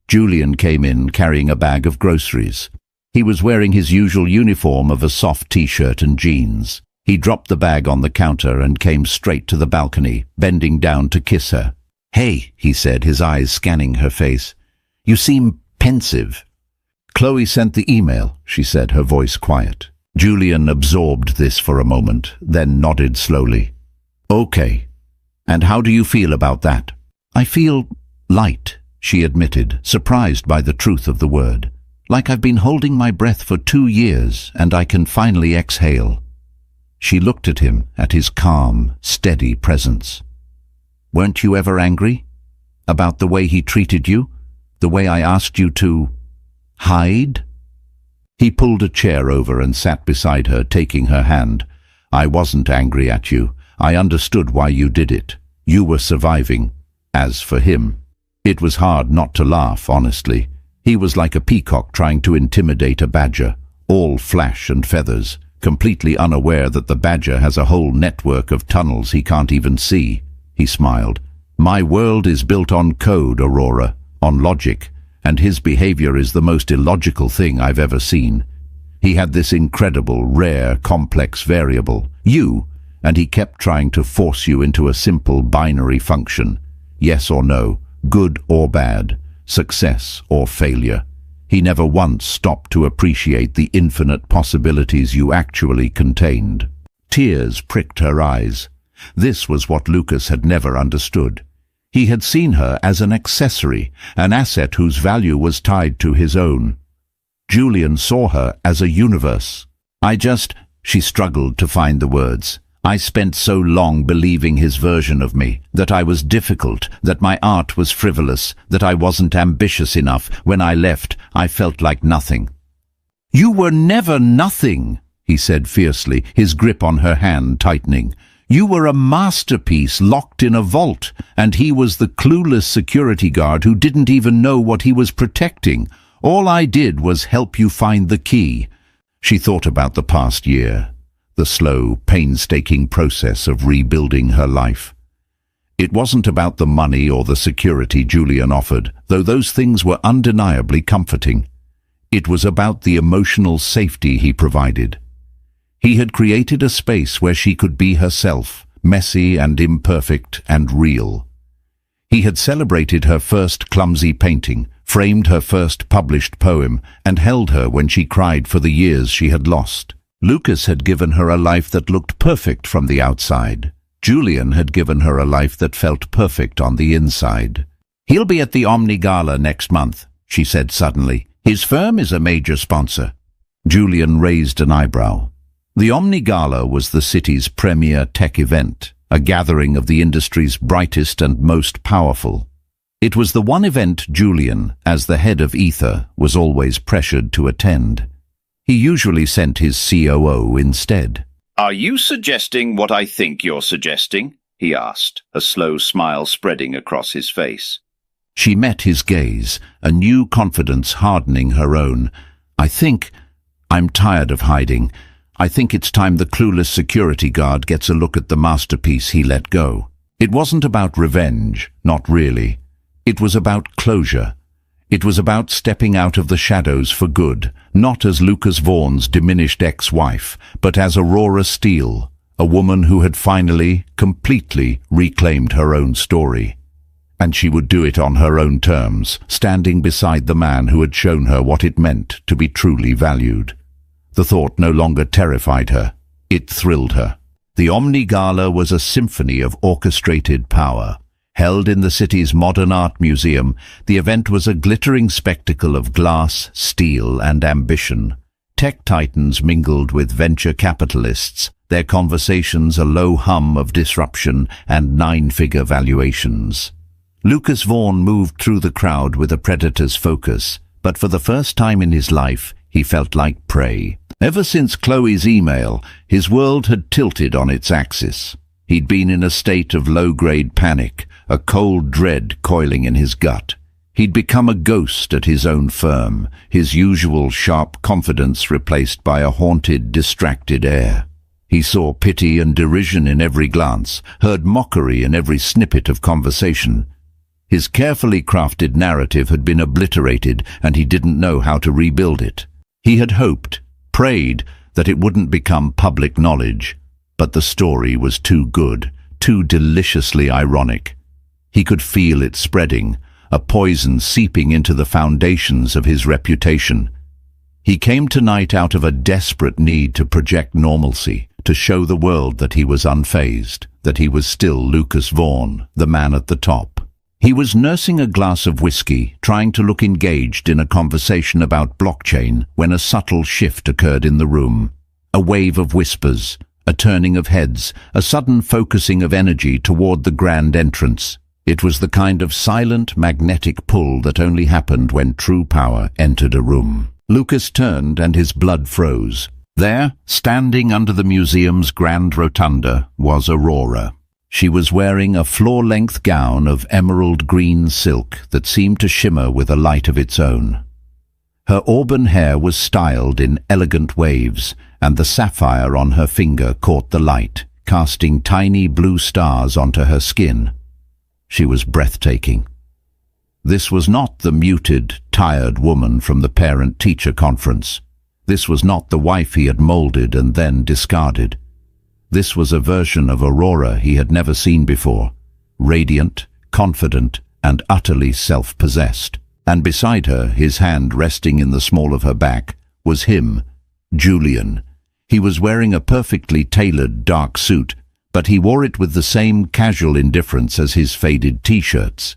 Julian came in carrying a bag of groceries. He was wearing his usual uniform of a soft t-shirt and jeans. He dropped the bag on the counter and came straight to the balcony, bending down to kiss her. Hey, he said, his eyes scanning her face. You seem pensive. Chloe sent the email, she said, her voice quiet. Julian absorbed this for a moment, then nodded slowly. Okay. And how do you feel about that? I feel light, she admitted, surprised by the truth of the word. Like I've been holding my breath for 2 years, and I can finally exhale. She looked at him, at his calm, steady presence. Weren't you ever angry? About the way he treated you? The way I asked you to hide? He pulled a chair over and sat beside her, taking her hand. I wasn't angry at you. I understood why you did it. You were surviving. As for him, it was hard not to laugh, honestly. He was like a peacock trying to intimidate a badger, all flash and feathers, completely unaware that the badger has a whole network of tunnels he can't even see. He smiled. My world is built on code, Aurora, on logic, and his behavior is the most illogical thing I've ever seen. He had this incredible, rare, complex variable, you, and he kept trying to force you into a simple binary function, yes or no, good or bad, success or failure. He never once stopped to appreciate the infinite possibilities you actually contained. Tears pricked her eyes. This was what Lucas had never understood. He had seen her as an accessory, an asset whose value was tied to his own. Julian saw her as a universe. She struggled to find the words. I spent so long believing his version of me, that I was difficult, that my art was frivolous, that I wasn't ambitious enough. When I left, I felt like nothing. You were never nothing, he said fiercely, his grip on her hand tightening. You were a masterpiece locked in a vault, and he was the clueless security guard who didn't even know what he was protecting. All I did was help you find the key. She thought about the past year, the slow, painstaking process of rebuilding her life. It wasn't about the money or the security Julian offered, though those things were undeniably comforting. It was about the emotional safety he provided. He had created a space where she could be herself, messy and imperfect and real. He had celebrated her first clumsy painting, framed her first published poem, and held her when she cried for the years she had lost. Lucas had given her a life that looked perfect from the outside. Julian had given her a life that felt perfect on the inside. "He'll be at the Omni Gala next month," she said suddenly. "His firm is a major sponsor." Julian raised an eyebrow. The Omni Gala was the city's premier tech event, a gathering of the industry's brightest and most powerful. It was the one event Julian, as the head of Ether, was always pressured to attend. He usually sent his COO instead. "Are you suggesting what I think you're suggesting?" he asked, a slow smile spreading across his face. She met his gaze, a new confidence hardening her own. I'm tired of hiding. I think it's time the clueless security guard gets a look at the masterpiece he let go." It wasn't about revenge, not really. It was about closure. It was about stepping out of the shadows for good, not as Lucas Vaughn's diminished ex-wife, but as Aurora Steele, a woman who had finally, completely reclaimed her own story. And she would do it on her own terms, standing beside the man who had shown her what it meant to be truly valued. The thought no longer terrified her. It thrilled her. The Omni Gala was a symphony of orchestrated power. Held in the city's modern art museum, the event was a glittering spectacle of glass, steel, and ambition. Tech titans mingled with venture capitalists, their conversations a low hum of disruption and nine-figure valuations. Lucas Vaughn moved through the crowd with a predator's focus, but for the first time in his life, he felt like prey. Ever since Chloe's email, his world had tilted on its axis. He'd been in a state of low-grade panic, a cold dread coiling in his gut. He'd become a ghost at his own firm, his usual sharp confidence replaced by a haunted, distracted air. He saw pity and derision in every glance, heard mockery in every snippet of conversation. His carefully crafted narrative had been obliterated, and he didn't know how to rebuild it. He had hoped, prayed, that it wouldn't become public knowledge, but the story was too good, too deliciously ironic. He could feel it spreading, a poison seeping into the foundations of his reputation. He came tonight out of a desperate need to project normalcy, to show the world that he was unfazed, that he was still Lucas Vaughn, the man at the top. He was nursing a glass of whiskey, trying to look engaged in a conversation about blockchain, when a subtle shift occurred in the room. A wave of whispers, a turning of heads, a sudden focusing of energy toward the grand entrance. It was the kind of silent, magnetic pull that only happened when true power entered a room. Lucas turned and his blood froze. There, standing under the museum's grand rotunda, was Aurora. She was wearing a floor-length gown of emerald green silk that seemed to shimmer with a light of its own. Her auburn hair was styled in elegant waves, and the sapphire on her finger caught the light, casting tiny blue stars onto her skin. She was breathtaking. This was not the muted, tired woman from the parent-teacher conference. This was not the wife he had molded and then discarded. This was a version of Aurora he had never seen before, radiant, confident, and utterly self-possessed. And beside her, his hand resting in the small of her back, was him, Julian. He was wearing a perfectly tailored dark suit, but he wore it with the same casual indifference as his faded T-shirts.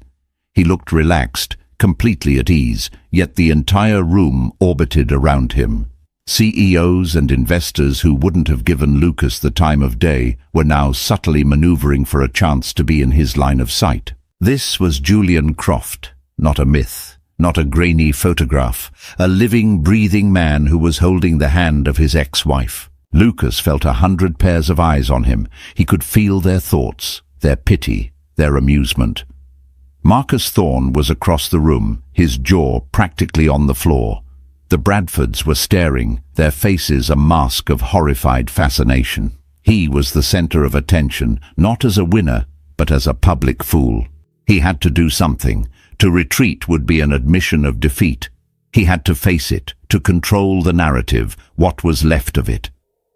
He looked relaxed, completely at ease, yet the entire room orbited around him. CEOs and investors who wouldn't have given Lucas the time of day were now subtly maneuvering for a chance to be in his line of sight. This was Julian Croft, not a myth, not a grainy photograph, a living, breathing man who was holding the hand of his ex-wife. Lucas felt 100 pairs of eyes on him. He could feel their thoughts, their pity, their amusement. Marcus Thorne was across the room, his jaw practically on the floor. The Bradfords were staring, their faces a mask of horrified fascination. He was the center of attention, not as a winner, but as a public fool. He had to do something. To retreat would be an admission of defeat. He had to face it, to control the narrative, what was left of it.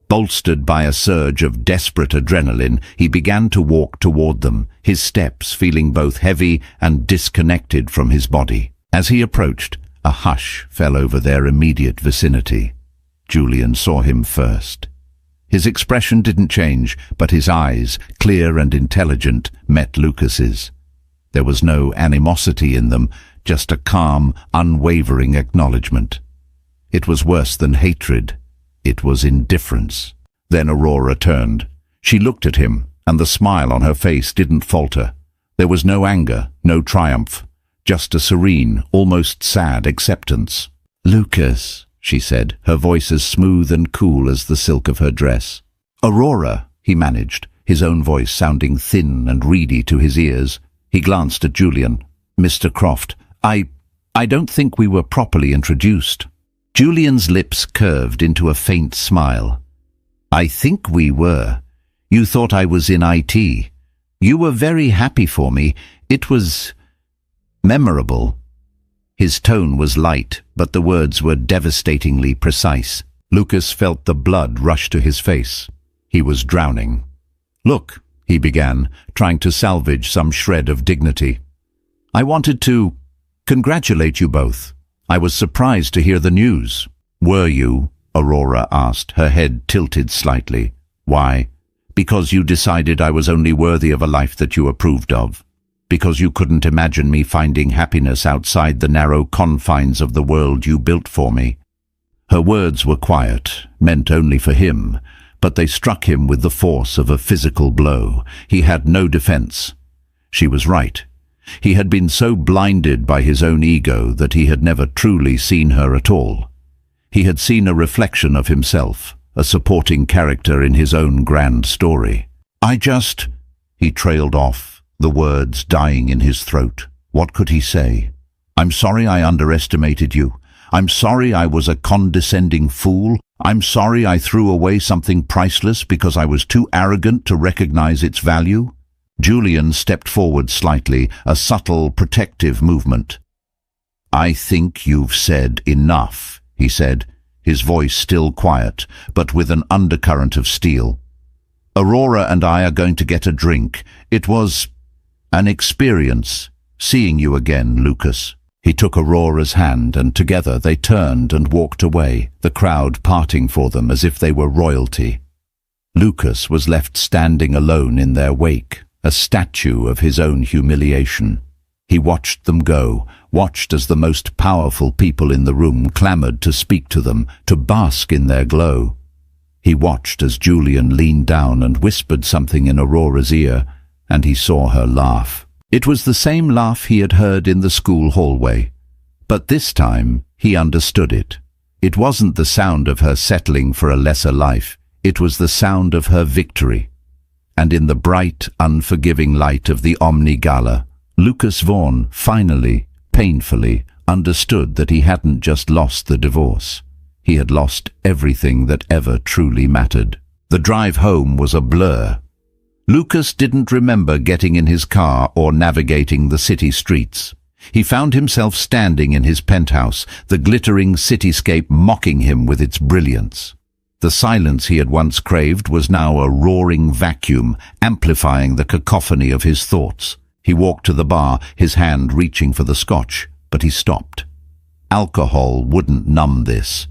Bolstered by a surge of desperate adrenaline, he began to walk toward them, his steps feeling both heavy and disconnected from his body. As he approached, a hush fell over their immediate vicinity. Julian saw him first. His expression didn't change, but his eyes, clear and intelligent, met Lucas's. There was no animosity in them, just a calm, unwavering acknowledgement. It was worse than hatred. It was indifference. Then Aurora turned. She looked at him, and the smile on her face didn't falter. There was no anger, no triumph, just a serene, almost sad acceptance. "Lucas," she said, her voice as smooth and cool as the silk of her dress. "Aurora," he managed, his own voice sounding thin and reedy to his ears. He glanced at Julian. "Mr. Croft, I don't think we were properly introduced." Julian's lips curved into a faint smile. "I think we were. You thought I was in IT. You were very happy for me. It was memorable." His tone was light, but the words were devastatingly precise. Lucas felt the blood rush to his face. He was drowning. "Look," he began, trying to salvage some shred of dignity. "I wanted to congratulate you both. I was surprised to hear the news." "Were you?" Aurora asked, her head tilted slightly. "Why?" "Because you decided I was only worthy of a life that you approved of. Because you couldn't imagine me finding happiness outside the narrow confines of the world you built for me." Her words were quiet, meant only for him, but they struck him with the force of a physical blow. He had no defense. She was right. He had been so blinded by his own ego that he had never truly seen her at all. He had seen a reflection of himself, a supporting character in his own grand story. He trailed off, the words dying in his throat. What could he say? "I'm sorry I underestimated you. I'm sorry I was a condescending fool. I'm sorry I threw away something priceless because I was too arrogant to recognize its value." Julian stepped forward slightly, a subtle, protective movement. "I think you've said enough," he said, his voice still quiet, but with an undercurrent of steel. "Aurora and I are going to get a drink. It was an experience, seeing you again, Lucas." He took Aurora's hand, and together they turned and walked away, the crowd parting for them as if they were royalty. Lucas was left standing alone in their wake, a statue of his own humiliation. He watched them go, watched as the most powerful people in the room clamored to speak to them, to bask in their glow. He watched as Julian leaned down and whispered something in Aurora's ear, and he saw her laugh. It was the same laugh he had heard in the school hallway, but this time he understood it. It wasn't the sound of her settling for a lesser life, it was the sound of her victory. And in the bright, unforgiving light of the Omni Gala, Lucas Vaughan finally, painfully, understood that he hadn't just lost the divorce. He had lost everything that ever truly mattered. The drive home was a blur. Lucas didn't remember getting in his car or navigating the city streets. He found himself standing in his penthouse, the glittering cityscape mocking him with its brilliance. The silence he had once craved was now a roaring vacuum, amplifying the cacophony of his thoughts. He walked to the bar, his hand reaching for the scotch, but he stopped. Alcohol wouldn't numb this.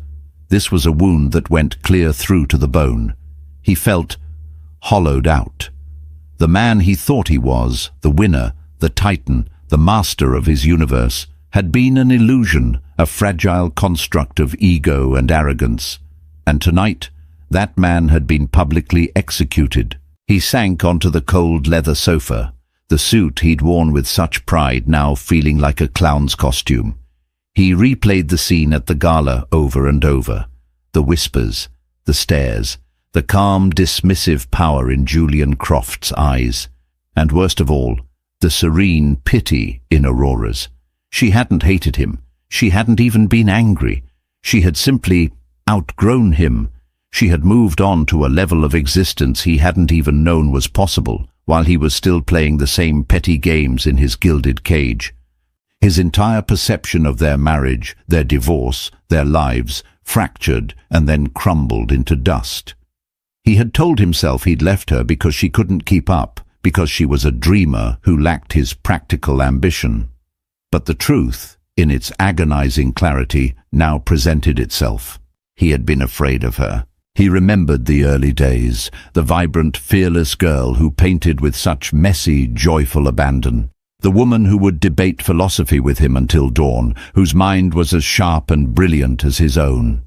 This was a wound that went clear through to the bone. He felt hollowed out. The man he thought he was, the winner, the titan, the master of his universe, had been an illusion, a fragile construct of ego and arrogance. And tonight, that man had been publicly executed. He sank onto the cold leather sofa, the suit he'd worn with such pride now feeling like a clown's costume. He replayed the scene at the gala over and over. The whispers, the stares, the calm, dismissive power in Julian Croft's eyes. And worst of all, the serene pity in Aurora's. She hadn't hated him. She hadn't even been angry. She had simply outgrown him. She had moved on to a level of existence he hadn't even known was possible, while he was still playing the same petty games in his gilded cage. His entire perception of their marriage, their divorce, their lives, fractured and then crumbled into dust. He had told himself he'd left her because she couldn't keep up, because she was a dreamer who lacked his practical ambition. But the truth, in its agonizing clarity, now presented itself. He had been afraid of her. He remembered the early days, the vibrant, fearless girl who painted with such messy, joyful abandon. The woman who would debate philosophy with him until dawn, whose mind was as sharp and brilliant as his own.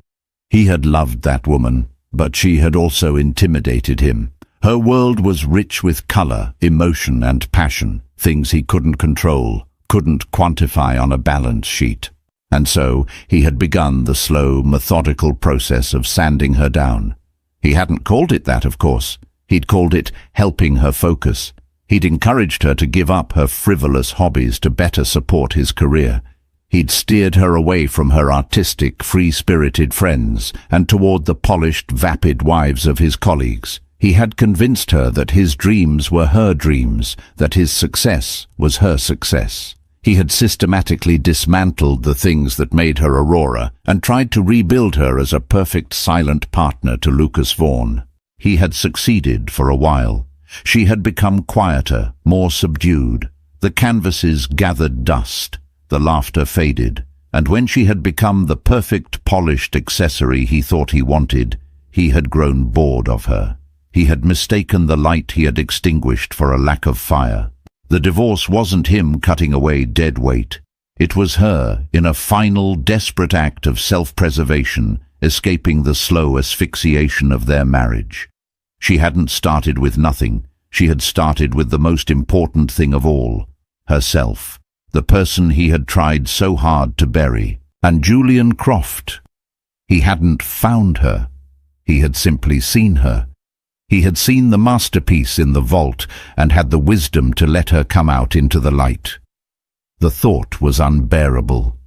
He had loved that woman, but she had also intimidated him. Her world was rich with color, emotion and passion, things he couldn't control, couldn't quantify on a balance sheet. And so he had begun the slow, methodical process of sanding her down. He hadn't called it that, of course. He'd called it helping her focus. He'd encouraged her to give up her frivolous hobbies to better support his career. He'd steered her away from her artistic, free-spirited friends and toward the polished, vapid wives of his colleagues. He had convinced her that his dreams were her dreams, that his success was her success. He had systematically dismantled the things that made her Aurora and tried to rebuild her as a perfect silent partner to Lucas Vaughn. He had succeeded for a while. She had become quieter, more subdued. The canvases gathered dust. The laughter faded. And when she had become the perfect, polished accessory he thought he wanted, he had grown bored of her. He had mistaken the light he had extinguished for a lack of fire. The divorce wasn't him cutting away dead weight. It was her, in a final, desperate act of self-preservation, escaping the slow asphyxiation of their marriage. She hadn't started with nothing. She had started with the most important thing of all, herself, the person he had tried so hard to bury. And Julian Croft. He hadn't found her. He had simply seen her. He had seen the masterpiece in the vault and had the wisdom to let her come out into the light. The thought was unbearable.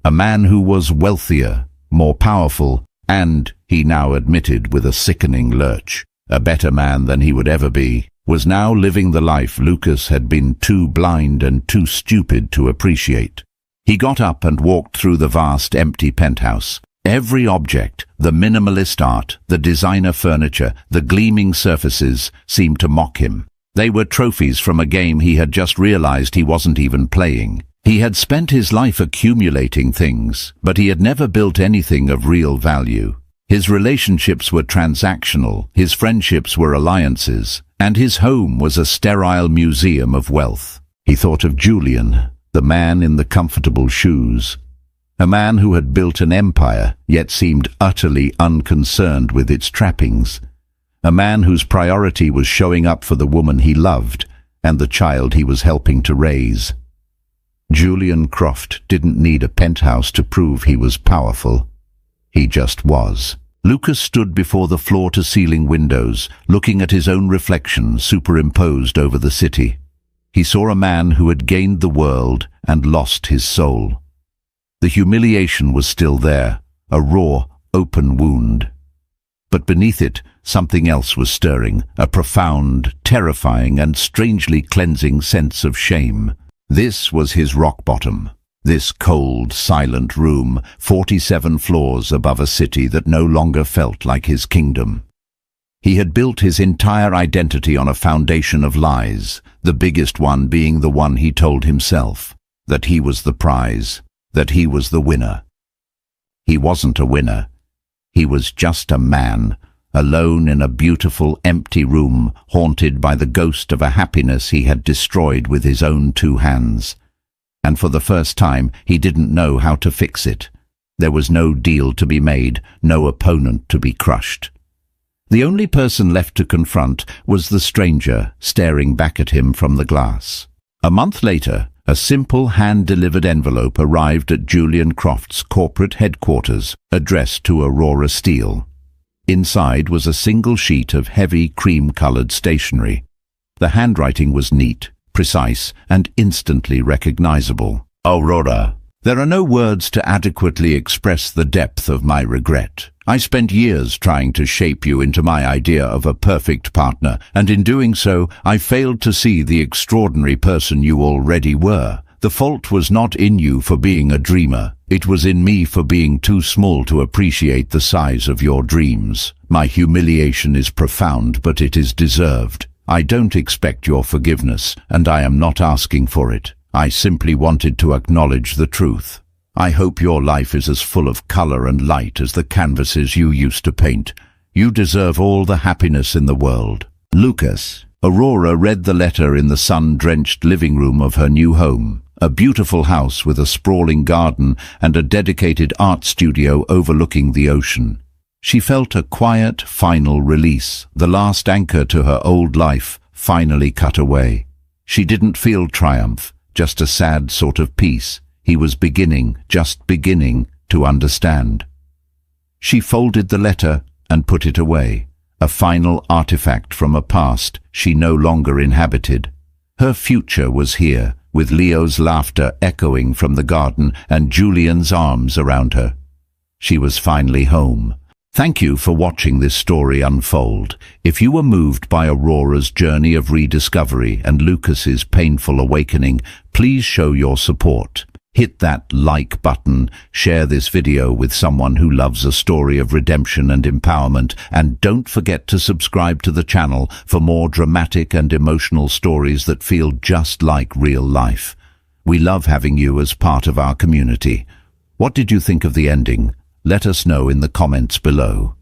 A man who was wealthier, more powerful, and, he now admitted with a sickening lurch, a better man than he would ever be, was now living the life Lucas had been too blind and too stupid to appreciate. He got up and walked through the vast, empty penthouse. Every object, the minimalist art, the designer furniture, the gleaming surfaces, seemed to mock him. They were trophies from a game he had just realized he wasn't even playing. He had spent his life accumulating things, but he had never built anything of real value. His relationships were transactional, his friendships were alliances, and his home was a sterile museum of wealth. He thought of Julian, the man in the comfortable shoes. A man who had built an empire, yet seemed utterly unconcerned with its trappings. A man whose priority was showing up for the woman he loved and the child he was helping to raise. Julian Croft didn't need a penthouse to prove he was powerful. He just was. Lucas stood before the floor-to-ceiling windows, looking at his own reflection superimposed over the city. He saw a man who had gained the world and lost his soul. The humiliation was still there, a raw, open wound. But beneath it, something else was stirring, a profound, terrifying and strangely cleansing sense of shame. This was his rock bottom. This cold, silent room, 47 floors above a city that no longer felt like his kingdom. He had built his entire identity on a foundation of lies, the biggest one being the one he told himself, that he was the prize, that he was the winner. He wasn't a winner. He was just a man, alone in a beautiful, empty room, haunted by the ghost of a happiness he had destroyed with his own 2 hands. And for the first time, he didn't know how to fix it. There was no deal to be made, no opponent to be crushed. The only person left to confront was the stranger staring back at him from the glass. A month later, a simple hand-delivered envelope arrived at Julian Croft's corporate headquarters, addressed to Aurora Steel. Inside was a single sheet of heavy cream-colored stationery. The handwriting was neat, precise, and instantly recognizable. Aurora, there are no words to adequately express the depth of my regret. I spent years trying to shape you into my idea of a perfect partner, and in doing so, I failed to see the extraordinary person you already were. The fault was not in you for being a dreamer. It was in me for being too small to appreciate the size of your dreams. My humiliation is profound, but it is deserved. I don't expect your forgiveness, and I am not asking for it. I simply wanted to acknowledge the truth. I hope your life is as full of color and light as the canvases you used to paint. You deserve all the happiness in the world. Lucas. Aurora read the letter in the sun-drenched living room of her new home, a beautiful house with a sprawling garden and a dedicated art studio overlooking the ocean. She felt a quiet, final release, the last anchor to her old life, finally cut away. She didn't feel triumph, just a sad sort of peace. He was just beginning, to understand. She folded the letter and put it away, a final artifact from a past she no longer inhabited. Her future was here, with Leo's laughter echoing from the garden and Julian's arms around her. She was finally home. Thank you for watching this story unfold. If you were moved by Aurora's journey of rediscovery and Lucas's painful awakening, please show your support. Hit that like button, share this video with someone who loves a story of redemption and empowerment, and don't forget to subscribe to the channel for more dramatic and emotional stories that feel just like real life. We love having you as part of our community. What did you think of the ending? Let us know in the comments below.